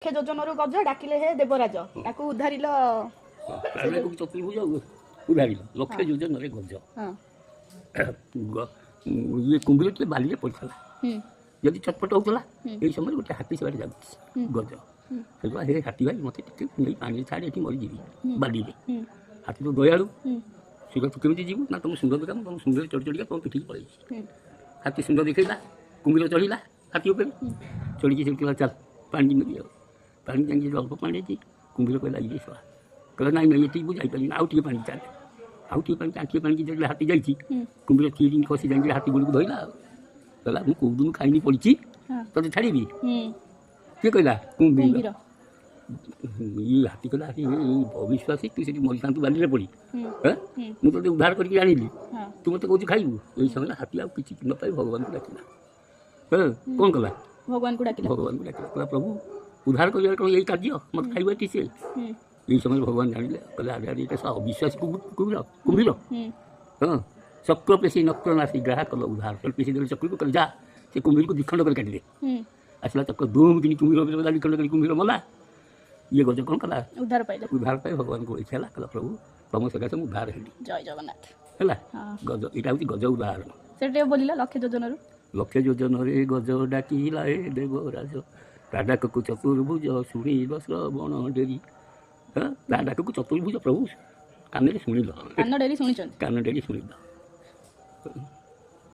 ଲକ୍ଷେ ଯୋଜନରୁ ଗଜ ଡାକିଲେ ହେ ଦେବରାଜ ତାକୁ ଉଦ୍ଧାରିଲ ଚତୁର୍ଭୁଜ ଉଧାରିଲ ଲକ୍ଷେ ଯୋଜନରେ ଗଜ ଇଏ କୁମ୍ଭୀର ଟିକେ ବାଲିରେ ପଡ଼ିଥିଲା ଯଦି ଚଟପଟ ହେଉଥିଲା ଏଇ ସମୟରେ ଗୋଟେ ହାତୀ ସେବାରେ ଯାଉଛି ଗଜ ସେଠୁ ହେ ହାତୀ ଭାଇ ମୋତେ ଟିକେ ନେଇ ପାଣିରେ ଛାଡ଼ି ଏଠି ମରିଯିବି ବାଲିରେ ହାତୀ ତ ଦୟାଳୁ ସୁନ୍ଦର ତୁ କେମିତି ଯିବୁ ନା ତୁମ ସୁନ୍ଦର ଦେଖା ତୁମ ସୁନ୍ଦର ଚଢ଼ି ଚଢ଼ିକା ତୁମ ପିଠିକି ପଳେଇଛି ହାତୀ ସୁନ୍ଦର ଦେଖେଇଲା କୁମ୍ଭୀର ଚଢ଼ିଲା ହାତୀ ଉପରେ ଚଢ଼ିକି ସେଠି କହିଲା ଚାଲ ପାଣି ନେବି ଆଉ ପାଣି ଯାଇକି ଅଳ୍ପ ପାଣି ଅଛି କୁମ୍ଭୀର କହିଲା ଇଏ ଶୁଆ କହିଲା ନାଇଁ ନାଇଁ ଏଠିକି ମୁଁ ଯାଇପାରିବିନି ଆଉ ଟିକେ ପାଣି ଚାଲେ ଆଉ ଟିକେ ପାଣି ଆଣ୍ଠିଏ ପାଣିକି ଯେତେବେଳେ ହାତୀ ଯାଇଛି କୁମ୍ଭୀର ଚିରି ଖସି ଯାଇକି ହାତୀ ଗୋଡ଼କୁ ଧରିଲା ଆଉ କହିଲା ମୁଁ କେଉଁ ଦିନ ଖାଇନି ପଡ଼ିଛି ତୋତେ ଛାଡ଼ିବି କିଏ କହିଲା କୁମ୍ଭୀର ଇଏ ହାତୀ କହିଲା ଏଇ ଅବିଶ୍ୱାସୀ ତୁ ସେଠି ମରିଥାନ୍ତୁ ବାଲିରେ ପଡ଼ି ମୁଁ ତୋତେ ଉଦ୍ଧାର କରିକି ଆଣିଲି ତୁ ମୋତେ କହୁଛୁ ଖାଇବୁ ଏଇ ସମୟରେ ହାତୀ ଆଉ କିଛି ନ ପାଇ ଭଗବାନଙ୍କୁ ଡାକିଲା କ'ଣ କଲା ଭଗବାନଙ୍କୁ ଡାକିଲା କହିଲା ପ୍ରଭୁ ଉଦ୍ଧାର କରିବାର କ'ଣ ଏଇ କାର୍ଯ୍ୟ ମୋତେ ଖାଇବା ଏଠି ସେ এই সময় ভগবান জানিলে কলে আরে আরে এটা সব অবিশ্বাস কুম্ভীর কুম্ভীর হ্যাঁ চক্র পেশি নক্র নাশি গ্রাহ কল উদ্ধার পেশি দেলে চক্রକୁ কলে যা ସେ କୁମ୍ଭୀରକୁ ଦ୍ୱିଖଣ୍ଡ କରି କାଟିଦେ ଆସିଲା ଚକ୍ର ଧୁମ୍ କିନି କୁମ୍ଭୀର ଦ୍ୱିଖଣ୍ଡ କରି କୁମ୍ଭୀର ମଲା ଇଏ ଗଜ କ'ଣ କଲା ଉଦ୍ଧାର ପାଇ ଭଗବାନଙ୍କୁ ଇଚ୍ଛା ହେଲା କହିଲା ପ୍ରଭୁ ତମ ସକାଶେ ମୁଁ ଉଦ୍ଧାର ହେଲି ଜୟ ଜଗନ୍ନାଥ ହେଲା ଗଜ ଏଇଟା ହେଉଛି ଗଜ ଉଦାହରଣ ସେଟା ବୋଲିଲା ଲକ୍ଷେ ଯୋଜନରୁ ଲକ୍ଷେ ଯୋଜନରେ ଗଜ ଡାକିଲା ଏ ଦେବରାଜ ରାଧାକକୁ ଚତୁର୍ଭୁଜ ଶୁଣିଲ ଶ୍ରବଣ ଡେରି ତା ଡାକକୁ ଚତୁର୍ଭୁଜ ପ୍ରଭୁ କାନରେ ଶୁଣିଲ କାନ ଡେରି ଶୁଣିଛନ୍ତି କାନ ଡେରି ଶୁଣିଲ